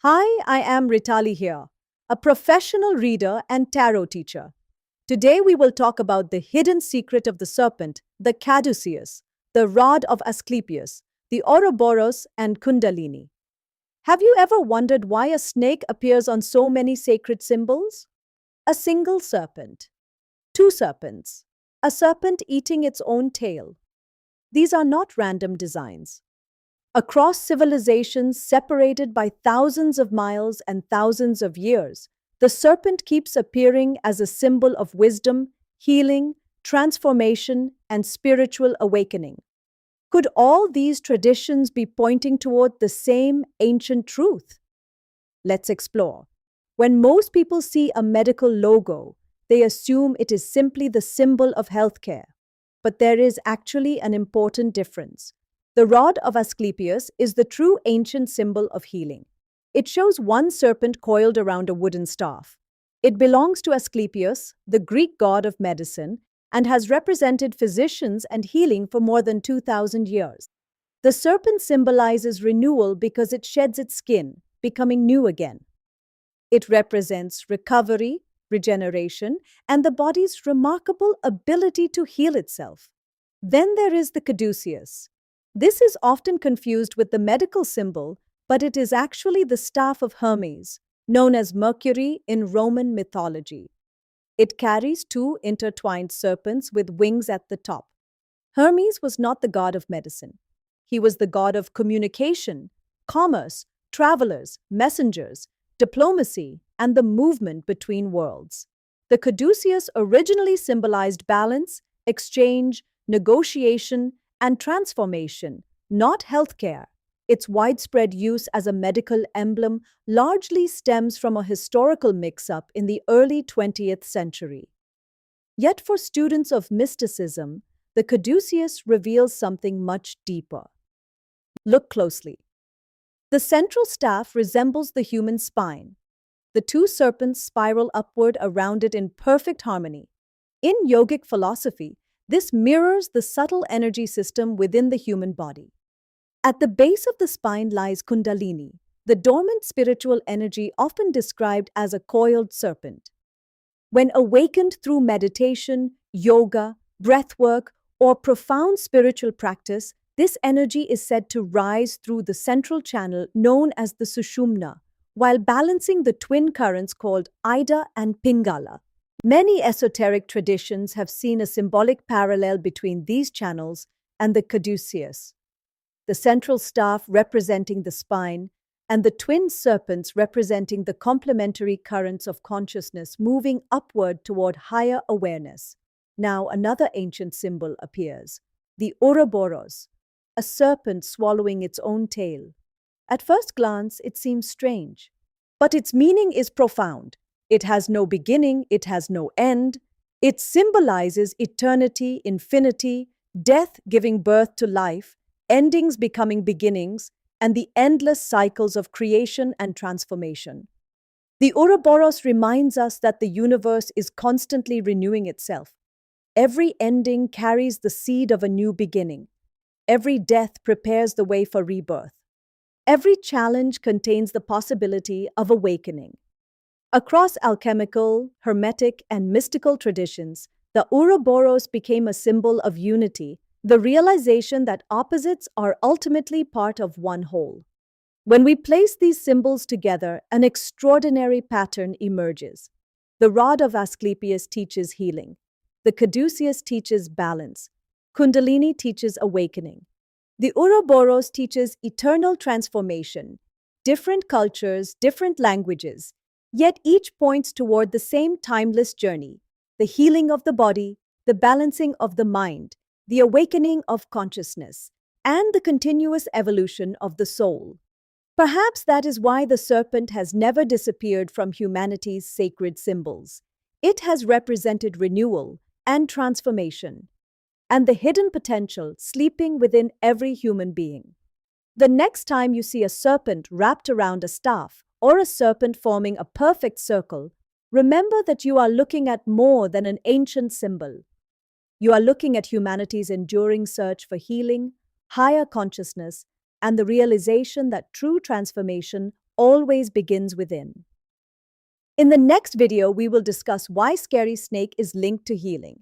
Hi, I am Ritali here, a professional reader and tarot teacher. Today we will talk about the hidden secret of the serpent, the caduceus, the rod of Asclepius, the Ouroboros, and Kundalini. Have you ever wondered why a snake appears on so many sacred symbols? A single serpent, two serpents, a serpent eating its own tail. These are not random designs. Across civilizations separated by thousands of miles and thousands of years, the serpent keeps appearing as a symbol of wisdom, healing, transformation, and spiritual awakening. Could all these traditions be pointing toward the same ancient truth? Let's explore. When most people see a medical logo, they assume it is simply the symbol of healthcare. But there is actually an important difference. The rod of Asclepius is the true ancient symbol of healing. It shows one serpent coiled around a wooden staff. It belongs to Asclepius, the Greek god of medicine, and has represented physicians and healing for more than 2,000 years. The serpent symbolizes renewal because it sheds its skin, becoming new again. It represents recovery, regeneration, and the body's remarkable ability to heal itself. Then there is the caduceus. This is often confused with the medical symbol, but it is actually the staff of Hermes, known as Mercury in Roman mythology. It carries two intertwined serpents with wings at the top. Hermes was not the god of medicine. He was the god of communication, commerce, travelers, messengers, diplomacy, and the movement between worlds. The caduceus originally symbolized balance, exchange, negotiation, and transformation, not healthcare. Its widespread use as a medical emblem largely stems from a historical mix-up in the early 20th century. Yet for students of mysticism, the caduceus reveals something much deeper. Look closely. The central staff resembles the human spine. The two serpents spiral upward around it in perfect harmony. In yogic philosophy, this mirrors the subtle energy system within the human body. At the base of the spine lies Kundalini, the dormant spiritual energy often described as a coiled serpent. When awakened through meditation, yoga, breathwork, or profound spiritual practice, this energy is said to rise through the central channel known as the Sushumna, while balancing the twin currents called Ida and Pingala. Many esoteric traditions have seen a symbolic parallel between these channels and the caduceus, the central staff representing the spine, and the twin serpents representing the complementary currents of consciousness moving upward toward higher awareness. Now another ancient symbol appears, the Ouroboros, a serpent swallowing its own tail. At first glance, it seems strange, but its meaning is profound. It has no beginning, it has no end. It symbolizes eternity, infinity, death giving birth to life, endings becoming beginnings, and the endless cycles of creation and transformation. The Ouroboros reminds us that the universe is constantly renewing itself. Every ending carries the seed of a new beginning. Every death prepares the way for rebirth. Every challenge contains the possibility of awakening. Across alchemical, hermetic, and mystical traditions, the Ouroboros became a symbol of unity, the realization that opposites are ultimately part of one whole. When we place these symbols together, an extraordinary pattern emerges. The rod of Asclepius teaches healing. The caduceus teaches balance. Kundalini teaches awakening. The Ouroboros teaches eternal transformation. Different cultures, different languages, yet each points toward the same timeless journey, the healing of the body, the balancing of the mind, the awakening of consciousness, and the continuous evolution of the soul. Perhaps that is why the serpent has never disappeared from humanity's sacred symbols. It has represented renewal and transformation, and the hidden potential sleeping within every human being. The next time you see a serpent wrapped around a staff, or a serpent forming a perfect circle, remember that you are looking at more than an ancient symbol. You are looking at humanity's enduring search for healing, higher consciousness, and the realization that true transformation always begins within. In the next video, we will discuss why scary snake is linked to healing.